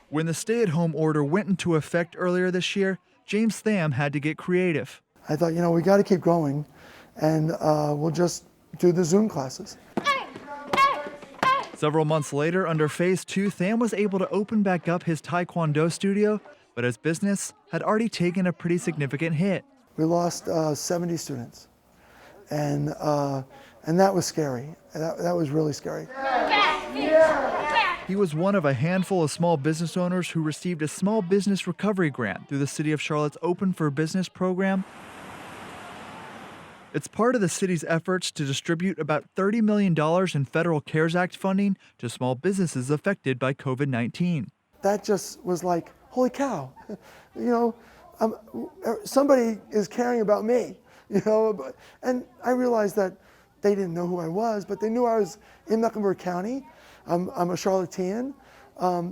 When the stay-at-home order went into effect earlier this year, James Tham had to get creative. I thought, we got to keep growing, and we'll just do the Zoom classes. Several months later, under phase 2, Tham was able to open back up his Taekwondo studio, but his business had already taken a pretty significant hit. We lost 70 students, and that was scary. That was really scary. He was one of a handful of small business owners who received a small business recovery grant through the City of Charlotte's Open for Business program. It's part of the city's efforts to distribute about $30 million in federal CARES Act funding to small businesses affected by COVID-19. That just was like, holy cow, somebody is caring about me, and I realized that they didn't know who I was, but they knew I was in Mecklenburg County. I'm a Charlottean.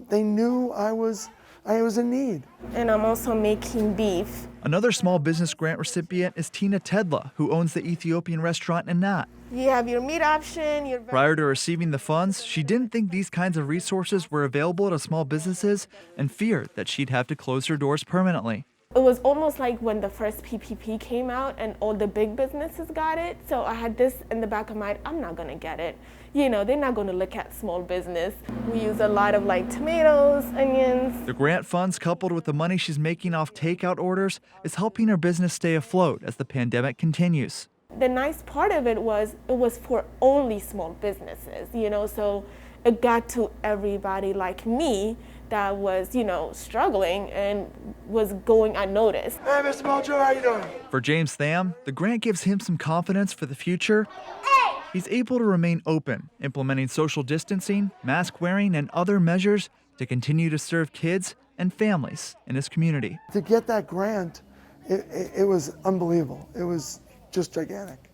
They knew I was in need. And I'm also making beef. Another small business grant recipient is Tina Tedla, who owns the Ethiopian Restaurant in Nat. You have your meat option. Prior to receiving the funds, she didn't think these kinds of resources were available to small businesses and feared that she'd have to close her doors permanently. It was almost like when the first PPP came out and all the big businesses got it. So I had this in the back of my mind, I'm not gonna get it. They're not gonna look at small business. We use a lot of tomatoes, onions. The grant funds, coupled with the money she's making off takeout orders, is helping her business stay afloat as the pandemic continues. The nice part of it was for only small businesses, so it got to everybody like me that was, struggling and was going unnoticed. Hey, Mr. Melcher, how you doing? For James Tham, the grant gives him some confidence for the future. He's able to remain open, implementing social distancing, mask wearing, and other measures to continue to serve kids and families in his community. To get that grant, it was unbelievable. It was just gigantic.